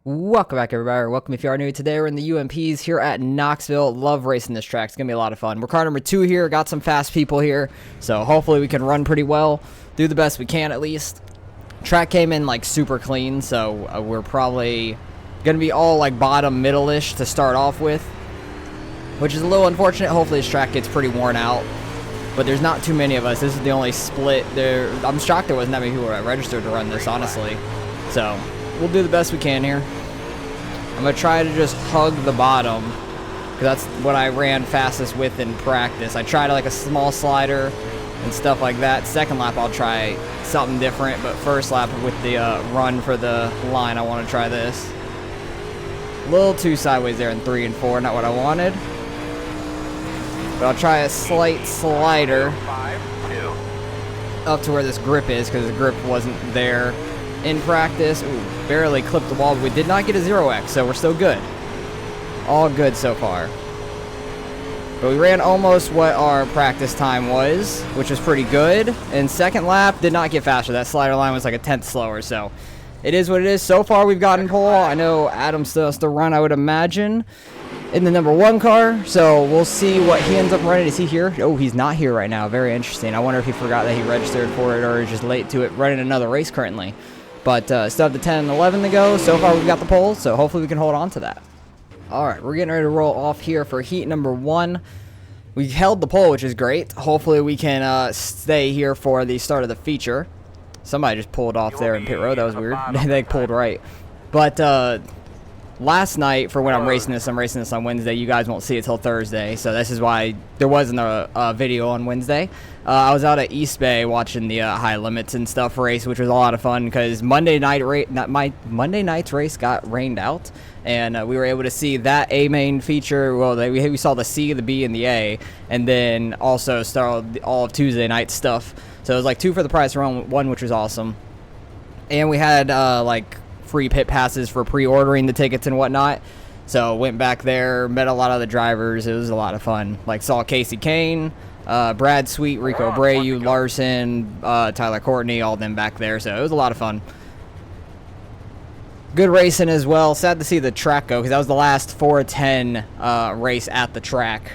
Welcome back, everybody. Welcome if you are new. Today we're in the UMPs here at Knoxville. Love racing this track. It's going to be a lot of fun. We're car number 2 here. Got some fast people here. So hopefully we can run pretty well. Do the best we can at least. Track came in like super clean. So we're probably going to be all like bottom middle-ish to start off with. Which is a little unfortunate. Hopefully this track gets pretty worn out. But there's not too many of us. This is the only split. I'm shocked there wasn't that many people that registered to run this, honestly. So we'll do the best we can here. I'm going to try to just hug the bottom, because that's what I ran fastest with in practice. I tried like a small slider and stuff like that. Second lap I'll try something different, but first lap with the run for the line, I want to try this. A little too sideways there in 3 and 4, not what I wanted. But I'll try a slight slider up to where this grip is, because the grip wasn't there in practice. Ooh, barely clipped the wall, but we did not get a 0x, so we're still good. All good so far. But we ran almost what our practice time was, which was pretty good. And second lap, did not get faster. That slider line was like a tenth slower, so it is what it is. So far, we've gotten pole. I know Adam still has to run, I would imagine, in the number 1 car, so we'll see what he ends up running. Is he here? Oh, he's not here right now. Very interesting. I wonder if he forgot that he registered for it or is just late to it, running another race currently. But still have the 10 and 11 to go. So far, we've got the pole, so hopefully we can hold on to that. All right, we're getting ready to roll off here for heat number 1. We held the pole, which is great. Hopefully, we can stay here for the start of the feature. Somebody just pulled off there in pit road. That was weird. They pulled right. But last night, for when I'm racing this on Wednesday. You guys won't see it till Thursday, so this is why there wasn't a video on Wednesday. I was out at East Bay watching the high limits and stuff race, which was a lot of fun because Monday night's race got rained out, and we were able to see that A main feature. Well, we saw the C, the B, and the A, and then also started all of Tuesday night stuff. So it was like 2 for the price of 1, which was awesome. And we had like free pit passes for pre-ordering the tickets and whatnot. So went back there, met a lot of the drivers. It was a lot of fun. Like saw Casey Kane, Brad Sweet, Rico Abreu, Larson, Tyler Courtney, all of them back there. So it was a lot of fun. Good racing as well. Sad to see the track go because that was the last 410 race at the track.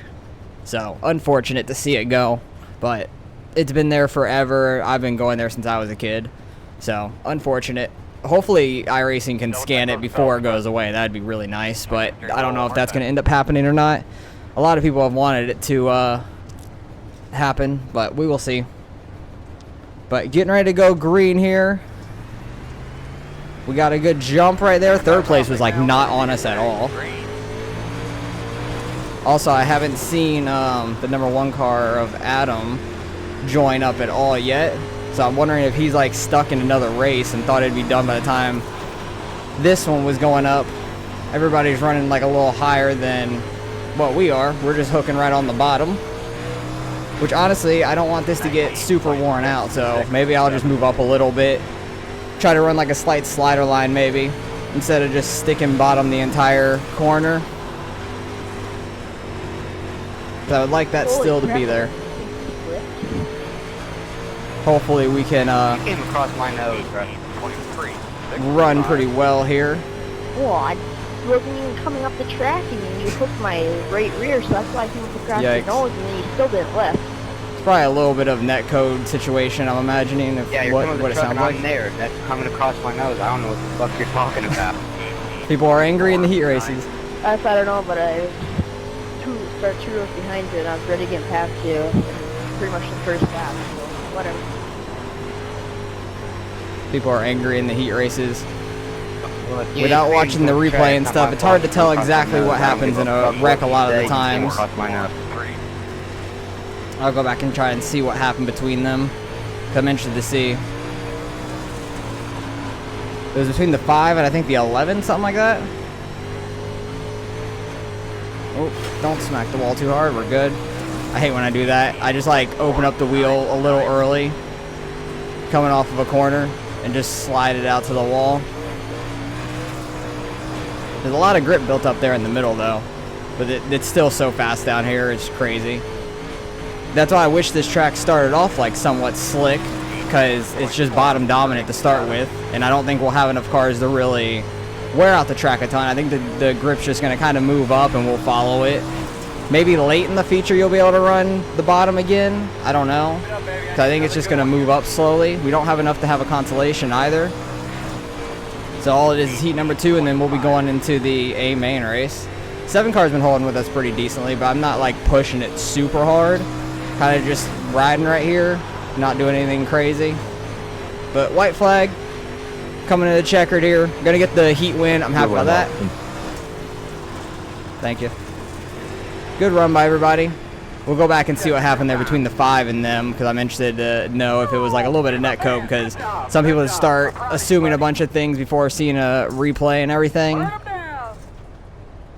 So unfortunate to see it go, but it's been there forever. I've been going there since I was a kid. So unfortunate. Hopefully iRacing can scan it before it goes away. That'd be really nice, but I don't know if that's going to end up happening or not. A lot of people have wanted it to happen, but we will see. But getting ready to go green here. We got a good jump right there. Third place was like not on us at all. Also, I haven't seen the number 1 car of Adam join up at all yet. So I'm wondering if he's like stuck in another race and thought it'd be done by the time this one was going up. Everybody's running like a little higher than what we are. We're just hooking right on the bottom. Which honestly, I don't want this to get super worn out. So maybe I'll just move up a little bit. Try to run like a slight slider line maybe, instead of just sticking bottom the entire corner. So I would like that still to be there. Hopefully we can came across my nose, run pretty well here. Well, I wasn't even coming up the track and you hooked my right rear, so that's why I came across your nose and then you still didn't left. It's probably a little bit of netcode situation, I'm imagining. If yeah, you're what it sounds like. There. That's coming across my nose. I don't know what the fuck you're talking about. People are angry in the heat races. I don't know, but I started 2 rows behind you and I was ready to get past you. Pretty much the first lap, so whatever. People are angry in the heat races. Without watching the replay and stuff, it's hard to tell exactly what happens in a wreck a lot of the times. I'll go back and try and see what happened between them. I'm interested to see. It was between the 5 and I think the 11, something like that. Oh, don't smack the wall too hard. We're good. I hate when I do that. I just like open up the wheel a little early, coming off of a corner, and just slide it out to the wall. There's a lot of grip built up there in the middle though, but it's still so fast down here, it's crazy. That's why I wish this track started off like somewhat slick, because it's just bottom dominant to start with, and I don't think we'll have enough cars to really wear out the track a ton. I think the grip's just going to kind of move up and we'll follow it. Maybe late in the feature you'll be able to run the bottom again. I don't know. So I think it's just going to move up slowly. We don't have enough to have a consolation either. So all it is heat number 2, and then we'll be going into the A main race. 7 car's been holding with us pretty decently, but I'm not like pushing it super hard. Kind of just riding right here, not doing anything crazy. But white flag coming to the checkered here. Gonna get the heat win. I'm happy about that. Thank you. Good run by everybody. We'll go back and see what happened there between the 5 and them, because I'm interested to know if it was like a little bit of netcode, because some people just start assuming a bunch of things before seeing a replay and everything.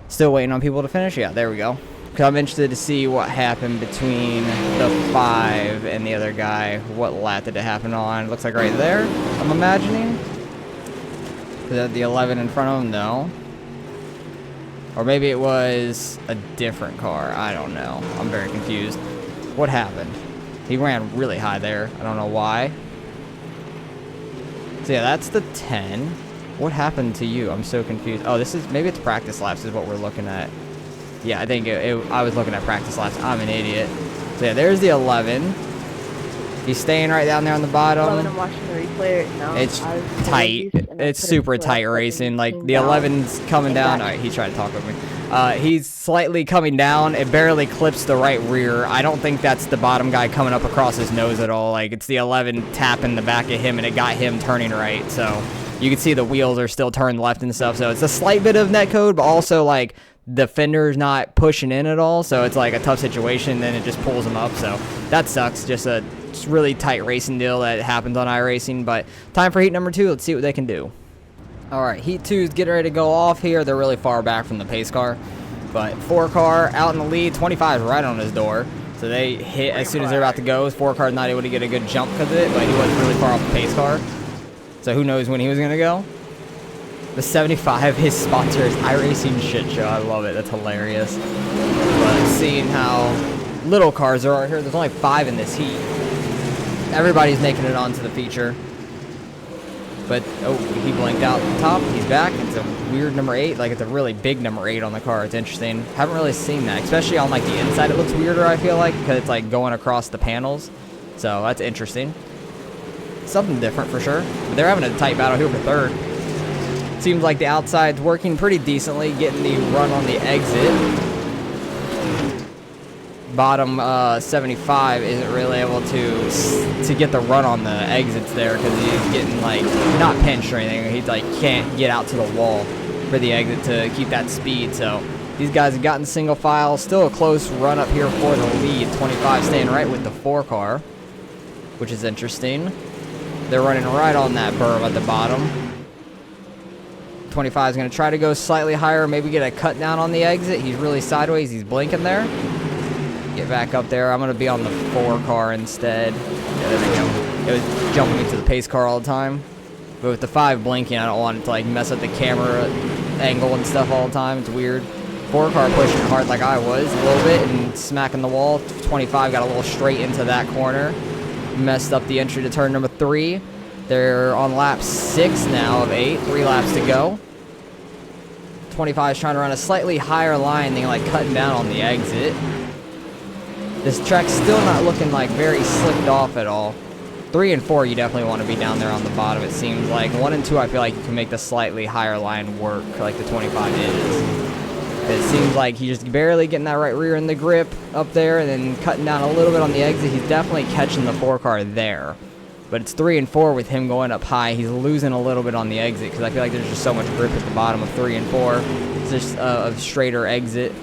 Still waiting on people to finish. Yeah, there we go. Because I'm interested to see what happened between the 5 and the other guy. What lap did it happen on? Looks like right there, I'm imagining. Is that the 11 in front of him? No. Or maybe it was a different car. I don't know. I'm very confused. What happened? He ran really high there. I don't know why. So yeah, that's the 10. What happened to you? I'm so confused. Oh, this is, maybe it's practice laps is what we're looking at. Yeah, I think I was looking at practice laps. I'm an idiot. So yeah, there's the 11. He's staying right down there on the bottom. 11, I'm watching the replay now. It's tight. It's super tight racing. Like the 11's coming down. All right, he tried to talk with me. He's slightly coming down. It barely clips the right rear. I don't think that's the bottom guy coming up across his nose at all. Like it's the 11 tapping the back of him, and it got him turning right. So you can see the wheels are still turned left and stuff. So it's a slight bit of netcode, but also like the fender's not pushing in at all. So it's like a tough situation. Then it just pulls him up. So that sucks. Just a really tight racing deal that happens on iRacing. But time for heat number 2. Let's see what they can do. All right, heat 2 is getting ready to go off here. They're really far back from the pace car, but 4 car out in the lead. 25 is right on his door, so they hit as soon as they're about to go. 4 car's not able to get a good jump because of it, but he wasn't really far off the pace car, so who knows when he was gonna go. The 75, his sponsor is iRacing Shit Show. I love it. That's hilarious. But seeing how little cars there are here, there's only 5 in this heat. Everybody's making it onto the feature. But, oh, he blinked out the top. He's back. It's a weird number 8. Like, it's a really big number 8 on the car. It's interesting. Haven't really seen that. Especially on, like, the inside. It looks weirder, I feel like, because it's, like, going across the panels. So, that's interesting. Something different, for sure. But they're having a tight battle here for 3rd. Seems like the outside's working pretty decently. Getting the run on the exit. Bottom 75 isn't really able to get the run on the exits there because he's getting like not pinched or anything. He like can't get out to the wall for the exit to keep that speed. So these guys have gotten single file. Still a close run up here for the lead. 25 staying right with the 4 car, which is interesting. They're running right on that berm at the bottom. 25 is going to try to go slightly higher, maybe get a cut down on the exit. He's really sideways. He's blinking there. Get back up there. I'm going to be on the 4 car instead. Yeah, there we go. It was jumping me to the pace car all the time. But with the 5 blinking, I don't want it to like mess up the camera angle and stuff all the time. It's weird. 4 car pushing hard like I was a little bit and smacking the wall. 25 got a little straight into that corner. Messed up the entry to turn number 3. They're on lap 6 now of 8. 3 laps to go. 25 is trying to run a slightly higher line than like cutting down on the exit. This track's still not looking like very slicked off at all. 3 and 4, you definitely want to be down there on the bottom, it seems like. 1 and 2, I feel like you can make the slightly higher line work, like the 25 is. It seems like he's just barely getting that right rear in the grip up there and then cutting down a little bit on the exit. He's definitely catching the 4 car there. But it's 3 and 4 with him going up high. He's losing a little bit on the exit because I feel like there's just so much grip at the bottom of 3 and 4. It's just a straighter exit.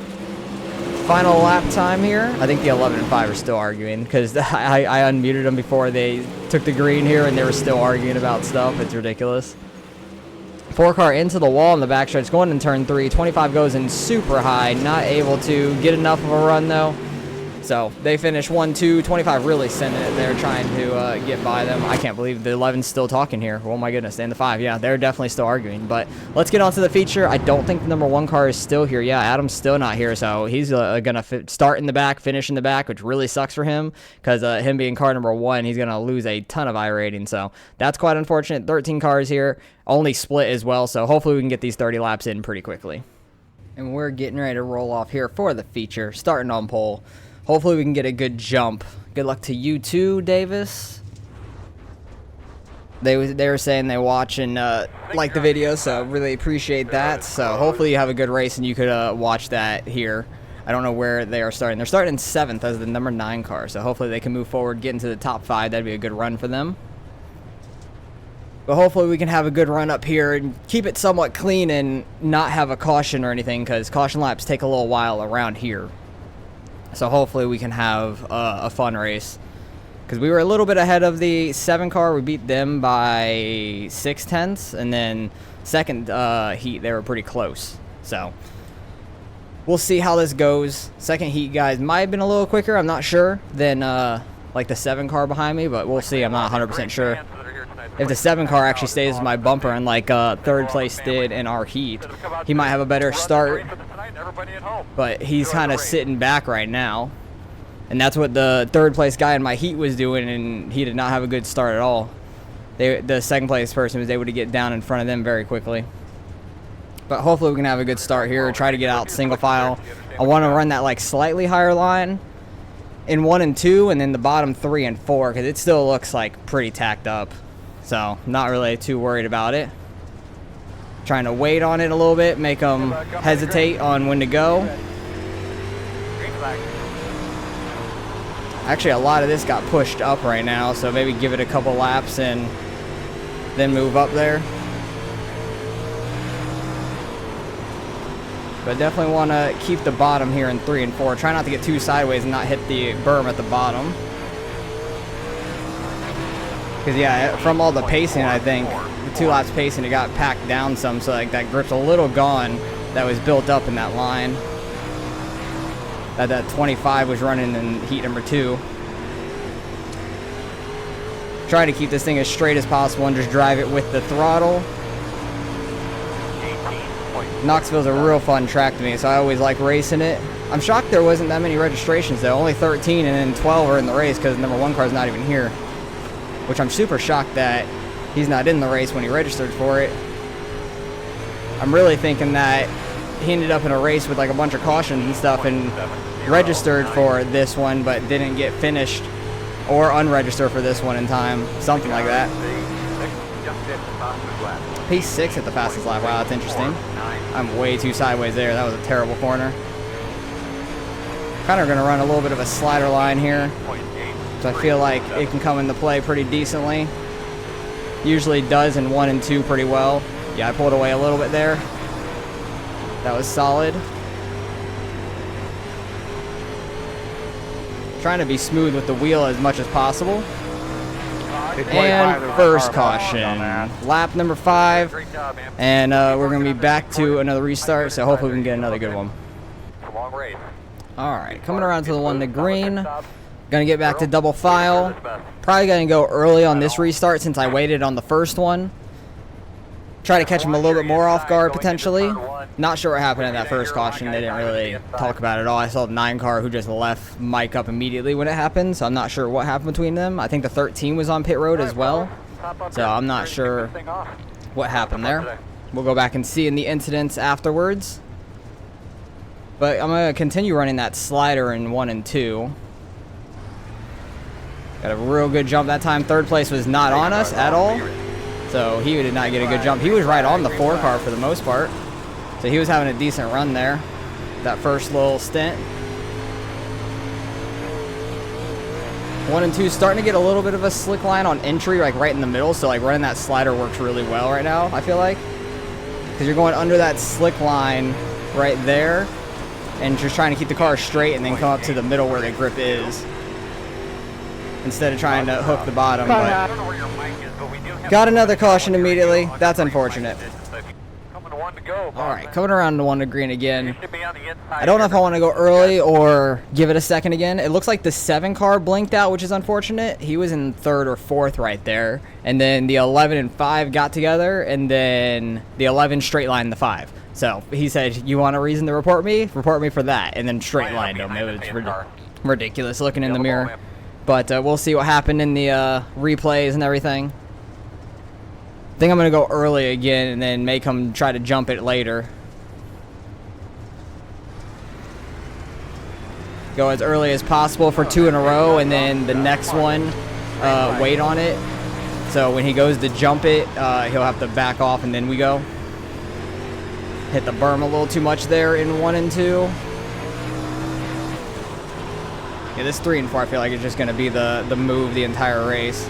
Final lap time here. I think the 11 and 5 are still arguing because I unmuted them before they took the green here and they were still arguing about stuff. It's ridiculous. 4 car into the wall in the backstretch going in turn 3. 25 goes in super high. Not able to get enough of a run though. So they finished 1-2, 25 really sending it there, trying to get by them. I can't believe the 11's still talking here. Oh my goodness, and the 5, yeah, they're definitely still arguing. But let's get on to the feature. I don't think the number 1 car is still here. Yeah, Adam's still not here, so he's gonna start in the back, finish in the back, which really sucks for him, because him being car number 1, he's gonna lose a ton of I rating. So that's quite unfortunate. 13 cars here, only split as well. So hopefully we can get these 30 laps in pretty quickly. And we're getting ready to roll off here for the feature, starting on pole. Hopefully we can get a good jump. Good luck to you too, Davis. They were saying they watch and like the video, so really appreciate that. So hopefully you have a good race and you could watch that here. I don't know where they are starting. They're starting 7th as the number 9 car, so hopefully they can move forward, get into the top 5. That'd be a good run for them. But hopefully we can have a good run up here and keep it somewhat clean and not have a caution or anything, because caution laps take a little while around here. So hopefully we can have a fun race, because we were a little bit ahead of the 7 car. We beat them by 6/10, and then second heat they were pretty close. So we'll see how this goes. Second heat guys might have been a little quicker, I'm not sure, than like the 7 car behind me, but we'll see. I'm not 100% sure. If the 7 car actually stays with my bumper and like 3rd place did in our heat, he might have a better start. But he's kind of sitting back right now. And that's what the 3rd place guy in my heat was doing, and he did not have a good start at all. The 2nd place person was able to get down in front of them very quickly. But hopefully we can have a good start here, try to get out single file. I want to run that like slightly higher line in 1 and 2, and then the bottom 3 and 4, because it still looks like pretty tacked up. So not really too worried about it. Trying to wait on it a little bit, make them hesitate on when to go. Actually, a lot of this got pushed up right now, so maybe give it a couple laps and then move up there. But definitely want to keep the bottom here in 3 and 4. Try not to get too sideways and not hit the berm at the bottom. Because, yeah, from all the pacing, I think, the 2 laps pacing, it got packed down some, so like that grip's a little gone that was built up in that line. That 25 was running in heat number 2. Try to keep this thing as straight as possible and just drive it with the throttle. Knoxville's a real fun track to me, so I always like racing it. I'm shocked there wasn't that many registrations, though. Only 13 and then 12 are in the race because the number 1 car's not even here. Which I'm super shocked that he's not in the race when he registered for it. I'm really thinking that he ended up in a race with like a bunch of cautions and stuff and registered for this one but didn't get finished or unregistered for this one in time. Something like that. P6 at the fastest lap. Wow, that's interesting. I'm way too sideways there. That was a terrible corner. Kind of going to run a little bit of a slider line here. So I feel like it can come into play pretty decently. Usually does in 1 and 2 pretty well. Yeah, I pulled away a little bit there. That was solid. Trying to be smooth with the wheel as much as possible. And first caution. Lap number 5. And we're going to be back to another restart, so hopefully we can get another good one. Alright, coming around to the one to green. Gonna get back to double file. Probably gonna go early on this restart since I waited on the first one. Try to catch him a little bit more off guard potentially. Not sure what happened in that first caution. They didn't really talk about it at all. I saw the 9 car who just left Mike up immediately when it happened, so I'm not sure what happened between them. I think the 13 was on pit road as well, so I'm not sure what happened there. We'll go back and see in the incidents afterwards. But I'm gonna continue running that slider in 1 and 2. Got a real good jump that time. 3rd place was not on us at all. So he did not get a good jump. He was right on the 4 car for the most part. So he was having a decent run there. That first little stint. 1 and 2 starting to get a little bit of a slick line on entry, like right in the middle. So like running that slider works really well right now, I feel like. Because you're going under that slick line right there. And just trying to keep the car straight and then come up to the middle where the grip is. Instead of trying to hook the bottom. But got another caution immediately. That's unfortunate. to go. All right, coming around to 1 to green again. You should be on the inside. I don't know if I want to go early or give it a second again. It looks like the 7 car blinked out, which is unfortunate. He was in 3rd or 4th right there. And then the 11 and 5 got together, and then the 11 straight lined the 5. So he said, you want a reason to report me? Report me for that. And then straight lined him. It was ridiculous looking in the mirror. But we'll see what happened in the replays and everything. I think I'm going to go early again and then make him try to jump it later. Go as early as possible for 2 in a row, and then the next one, wait on it. So when he goes to jump it, he'll have to back off, and then we go. Hit the berm a little too much there in 1 and 2. Yeah, this 3 and 4 I feel like is just going to be the move the entire race.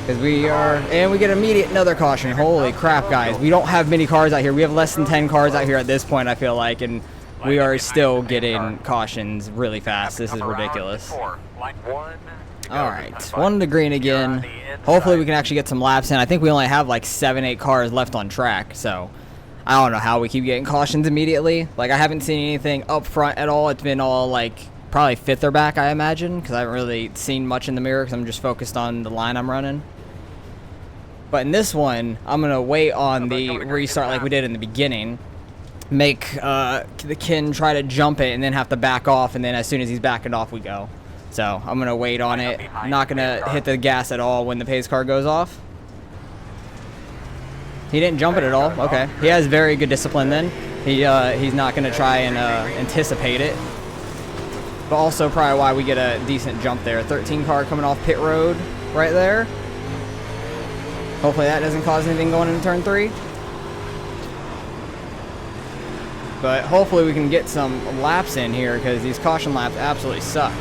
Because we are, and we get immediate another caution. Holy crap, guys. We don't have many cars out here. We have less than 10 cars out here at this point, I feel like, and we are still getting cautions really fast. This is ridiculous. Alright, 1 to green again. Hopefully we can actually get some laps in. I think we only have like 7, 8 cars left on track, so I don't know how we keep getting cautions immediately. Like, I haven't seen anything up front at all. It's been all like probably 5th or back, I imagine, because I haven't really seen much in the mirror because I'm just focused on the line I'm running. But in this one, I'm going to wait on the restart like we did in the beginning. Make the Kin try to jump it and then have to back off, and then as soon as he's backing off, we go. So I'm going to wait on it. I'm not going to hit the gas at all when the pace car goes off. He didn't jump it at all. Okay. He has very good discipline then. He's not going to try and anticipate it. But also probably why we get a decent jump there. 13 car coming off pit road right there. Hopefully that doesn't cause anything going into turn 3. But hopefully we can get some laps in here because these caution laps absolutely suck.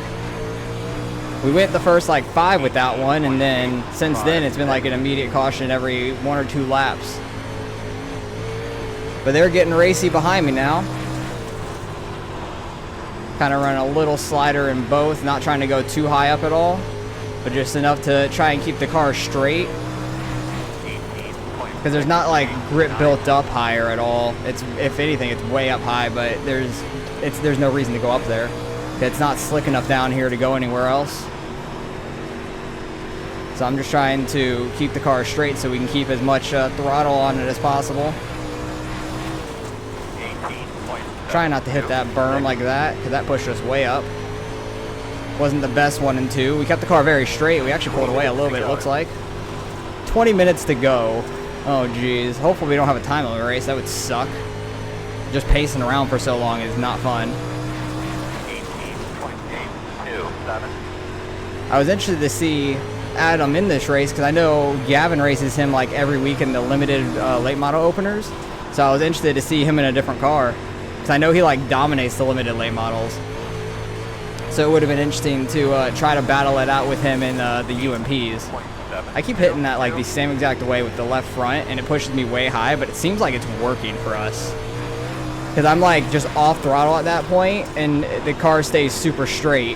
We went the first like 5 with that one, and then since then it's been like an immediate caution every 1 or 2 laps. But they're getting racy behind me now. Kind of running a little slider in both, not trying to go too high up at all, but just enough to try and keep the car straight. Because there's not like grip built up higher at all. It's, if anything, it's way up high, but there's no reason to go up there. It's not slick enough down here to go anywhere else. So I'm just trying to keep the car straight so we can keep as much throttle on it as possible. Trying not to hit that berm like that, because that pushed us way up. Wasn't the best 1 and 2. We kept the car very straight. We actually pulled away a little bit, it looks like. 20 minutes to go. Oh, geez. Hopefully we don't have a time limit race. That would suck. Just pacing around for so long is not fun. 18.827. I was interested to see Adam in this race because I know Gavin races him like every week in the limited late model openers. So I was interested to see him in a different car because I know he like dominates the limited late models. So it would have been interesting to try to battle it out with him in the UMPs. I keep hitting that like the same exact way with the left front, and it pushes me way high, but it seems like it's working for us. Because I'm like just off throttle at that point, and the car stays super straight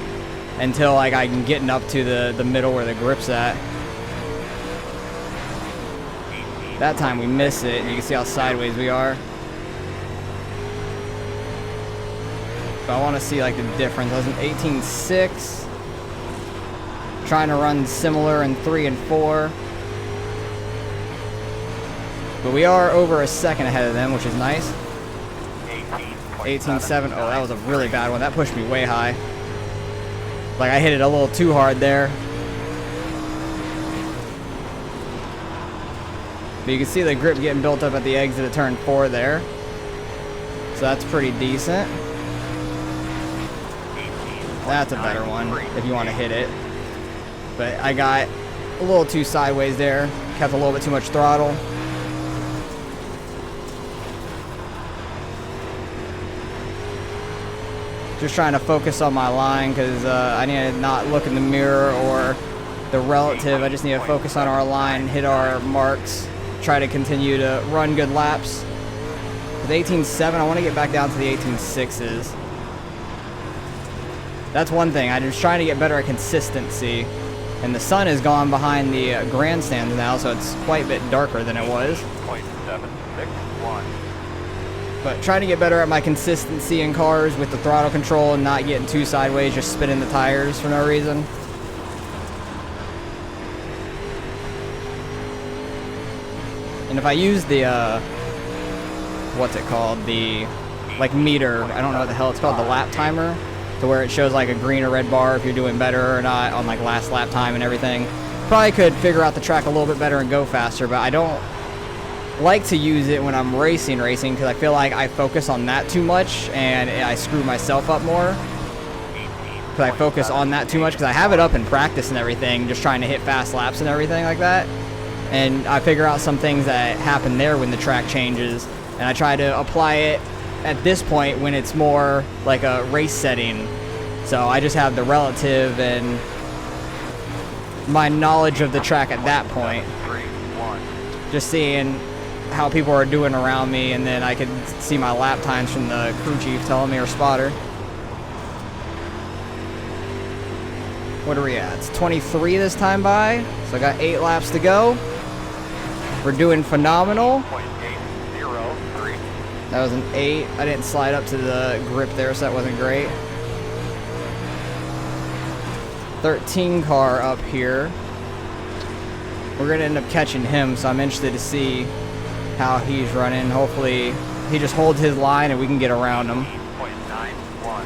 until like I can get up to the middle where the grip's at. That time we miss it, and you can see how sideways we are. But I want to see like the difference. I was in 18.6. Trying to run similar in 3 and 4. But we are over a second ahead of them, which is nice. 18.7. Oh, that was a really bad one. That pushed me way high. Like I hit it a little too hard there. But you can see the grip getting built up at the exit of turn 4 there. So that's pretty decent. That's a better one if you want to hit it. But I got a little too sideways there. Kept a little bit too much throttle. Just trying to focus on my line because I need to not look in the mirror or the relative. I just need to focus on our line, hit our marks, try to continue to run good laps. With 18.7, I want to get back down to the 18.6s. That's one thing. I'm just trying to get better at consistency. And the sun is gone behind the grandstands now, so it's quite a bit darker than it was. 0.76. 1. But trying to get better at my consistency in cars with the throttle control and not getting too sideways, just spinning the tires for no reason. And if I use the, what's it called? The, like, meter, I don't know what the hell it's called, the lap timer, to where it shows like a green or red bar if you're doing better or not on like last lap time and everything. Probably could figure out the track a little bit better and go faster, but I don't like to use it when I'm racing because I feel like I focus on that too much and I screw myself up more. Because I focus on that too much because I have it up in practice and everything, just trying to hit fast laps and everything like that. And I figure out some things that happen there when the track changes, and I try to apply it at this point when it's more like a race setting. So I just have the relative and my knowledge of the track at that point. 3, 1. Just seeing how people are doing around me, and then I could see my lap times from the crew chief telling me, or spotter. What are we at? It's 23 this time by, so I got 8 laps to go. We're doing phenomenal. 0.803. That was an 8. I didn't slide up to the grip there, so that wasn't great. 13 car up here. We're going to end up catching him, so I'm interested to see how he's running. Hopefully, he just holds his line and we can get around him. 8.91.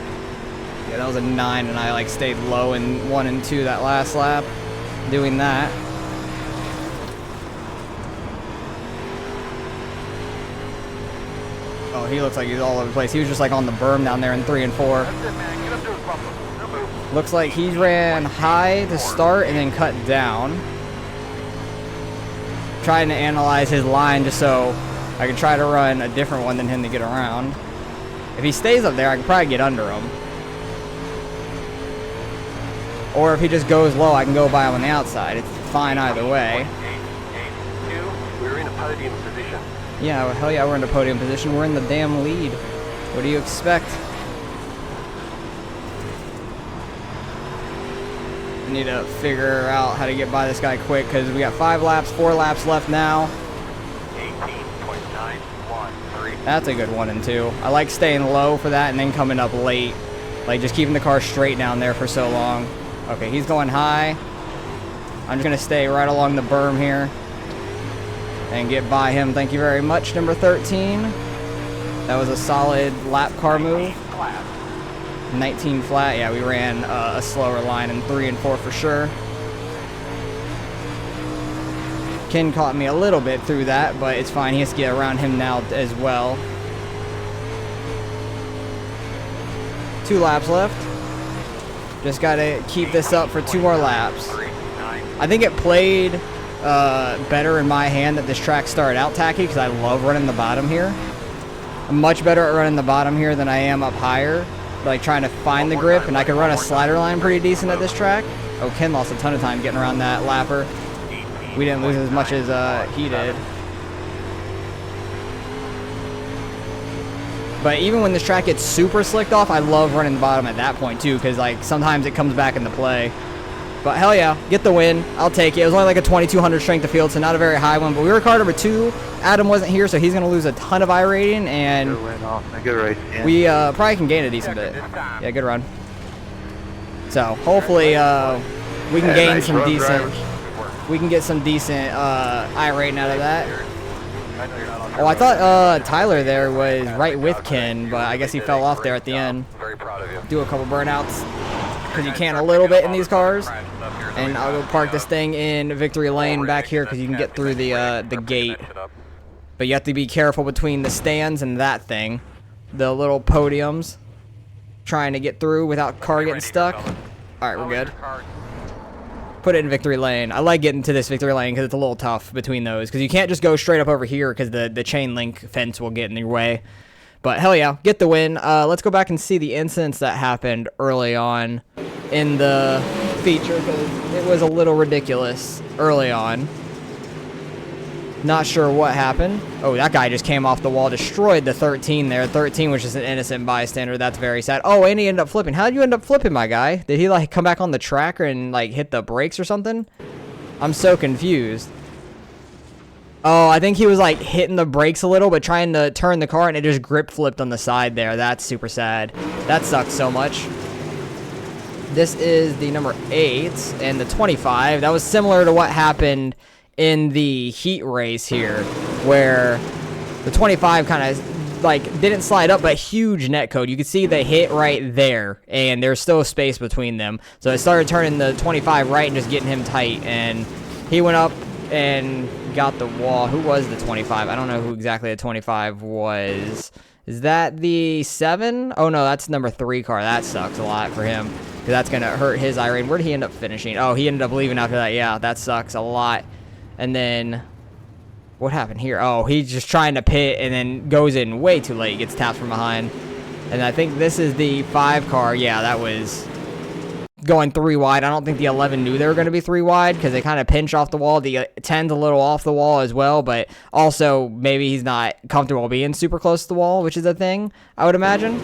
Yeah, that was a 9, and I like stayed low in 1 and 2 that last lap doing that. Oh, he looks like he's all over the place. He was just like on the berm down there in 3 and 4. That's it, man. Get up to his bumper. No move. Looks like he ran high to start and then cut down. Trying to analyze his line just so I can try to run a different one than him to get around. If he stays up there, I can probably get under him. Or if he just goes low, I can go by him on the outside. It's fine either way. 8.82. We're in a podium position. Yeah, well, hell yeah, we're in the podium position. We're in the damn lead. What do you expect? I need to figure out how to get by this guy quick because we got 4 laps left now. 18.913. That's a good 1 and 2. I like staying low for that and then coming up late. Like just keeping the car straight down there for so long. Okay, he's going high. I'm just going to stay right along the berm here and get by him. Thank you very much, number 13. That was a solid lap car move. 19 flat. Yeah, we ran a slower line in 3 and 4 for sure. Ken caught me a little bit through that, but it's fine. He has to get around him now as well. 2 laps left. Just got to keep this up for 2 more laps. I think it played better in my hand that this track started out tacky because I love running the bottom here. I'm much better at running the bottom here than I am up higher, like trying to find the grip, and I can run a slider line pretty decent at this track. Oh, Ken lost a ton of time getting around that lapper. We didn't lose as much as he did. But even when this track gets super slicked off, I love running the bottom at that point too, because like sometimes it comes back into play. But hell yeah, get the win. I'll take it. It was only like a 2200 strength of field, so not a very high one. But we were car number 2. Adam wasn't here, so he's going to lose a ton of I rating, and Good race. Yeah. we probably can gain a decent bit. Yeah, good run. So hopefully we can gain nice some run, decent. drivers. We can get some decent I rating out of that. Oh, I thought Tyler there was right with Ken, but I guess he fell off there at the end. Very proud of you. Do a couple burnouts because you can a little bit in these cars. And I'll go park this thing in Victory Lane back here because you can get through the gate. But you have to be careful between the stands and that thing. The little podiums. Trying to get through without car getting stuck. Alright, we're good. Put it in Victory Lane. I like getting to this Victory Lane because it's a little tough between those. Because you can't just go straight up over here because the chain link fence will get in your way. But hell yeah, get the win. Let's go back and see the incidents that happened early on in the feature because it was a little ridiculous early on. Not sure what happened. Oh, that guy just came off the wall, destroyed the 13 there. 13 was just an innocent bystander. That's very sad. Oh, and he ended up flipping. How did you end up flipping, my guy? Did he like come back on the track and like hit the brakes or something? I'm so confused. Oh, I think he was like hitting the brakes a little, but trying to turn the car, and it just grip flipped on the side there. That's super sad. That sucks so much. This is the number 8 and the 25. That was similar to what happened in the heat race here, where the 25 kind of like didn't slide up, but huge net code. You could see the hit right there, and there's still space between them. So I started turning the 25 right and just getting him tight, and he went up and got the wall. Who was the 25? I don't know who exactly the 25 was. Is that the 7? Oh no, that's number 3 car. That sucks a lot for him, because that's gonna hurt his iRating. Where did he end up finishing? Oh, he ended up leaving after that. Yeah, that sucks a lot. And then what happened here? Oh, he's just trying to pit and then goes in way too late, gets tapped from behind. And I think this is the 5 car. Yeah, that was going 3 wide. I don't think the 11 knew they were going to be 3 wide, because they kind of pinch off the wall. The 10's a little off the wall as well, but also maybe he's not comfortable being super close to the wall, which is a thing, I would imagine.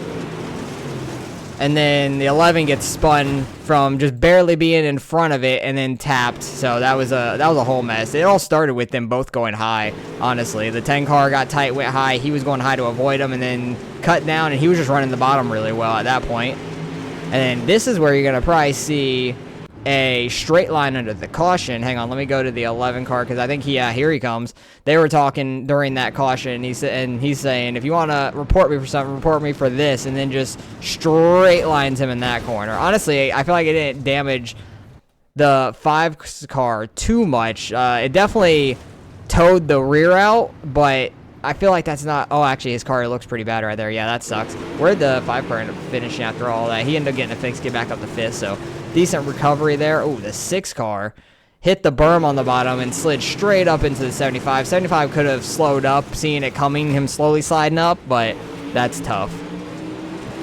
And then the 11 gets spun from just barely being in front of it and then tapped. So that was a whole mess. It all started with them both going high, honestly. The 10 car got tight, went high. He was going high to avoid them, and then cut down, and he was just running the bottom really well at that point. And then this is where you're going to probably see a straight line under the caution. Hang on, let me go to the 11 car, because I think here he comes. They were talking during that caution, and he's saying, if you want to report me for something, report me for this, and then just straight lines him in that corner. Honestly, I feel like it didn't damage the 5 car too much. It definitely towed the rear out, but I feel like that's not... Oh, actually, his car looks pretty bad right there. Yeah, that sucks. Where'd the 5 car end up finishing after all that? He ended up getting a fix, get back up to 5th, so decent recovery there. Oh, the 6 car hit the berm on the bottom and slid straight up into the 75. 75 could have slowed up, seeing it coming, him slowly sliding up, but that's tough.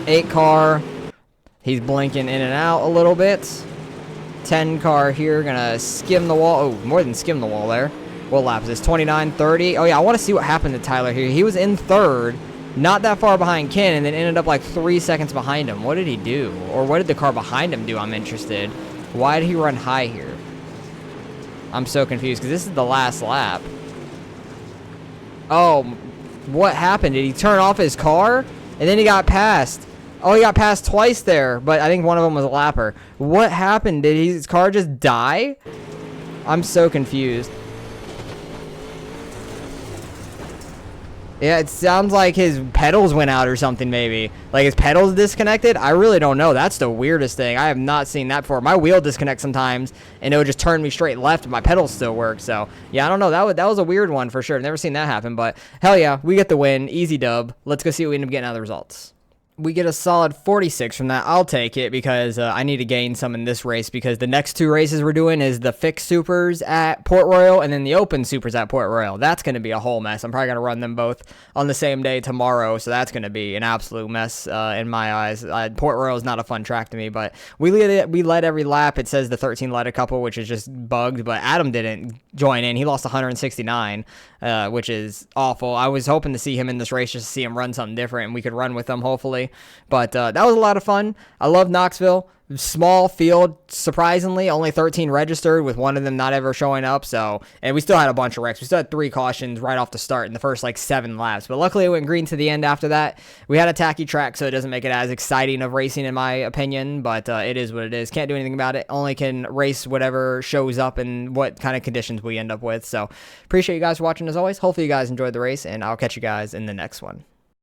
8 car, he's blinking in and out a little bit. 10 car here, gonna skim the wall. Oh, more than skim the wall there. What lap is this? 29, 30. Oh, yeah, I want to see what happened to Tyler here. He was in 3rd, not that far behind Ken, and then ended up like 3 seconds behind him. What did he do? Or what did the car behind him do? I'm interested. Why did he run high here? I'm so confused, because this is the last lap. Oh, what happened? Did he turn off his car? And then he got passed. Oh, he got passed twice there, but I think one of them was a lapper. What happened? Did his car just die? I'm so confused. Yeah, it sounds like his pedals went out or something, maybe. Like his pedals disconnected? I really don't know. That's the weirdest thing. I have not seen that before. My wheel disconnects sometimes, and it would just turn me straight left, and my pedals still work. So, yeah, I don't know. That was a weird one for sure. I've never seen that happen, but hell yeah, we get the win. Easy dub. Let's go see what we end up getting out of the results. We get a solid 46 from that. I'll take it, because I need to gain some in this race, because the next 2 races we're doing is the fixed supers at Port Royal and then the open supers at Port Royal. That's going to be a whole mess. I'm probably going to run them both on the same day tomorrow, so that's going to be an absolute mess in my eyes. Port Royal is not a fun track to me, but we led every lap. It says the 13 led a couple, which is just bugged, but Adam didn't join in. He lost 169, which is awful. I was hoping to see him in this race just to see him run something different, and we could run with him, hopefully. But that was a lot of fun. I love Knoxville. Small field, surprisingly, only 13 registered, with one of them not ever showing up. So, and we still had a bunch of wrecks. We still had 3 cautions right off the start in the first like 7 laps. But luckily, it went green to the end after that. We had a tacky track, so it doesn't make it as exciting of racing, in my opinion. But it is what it is. Can't do anything about it. Only can race whatever shows up and what kind of conditions we end up with. So, appreciate you guys for watching as always. Hopefully, you guys enjoyed the race, and I'll catch you guys in the next one.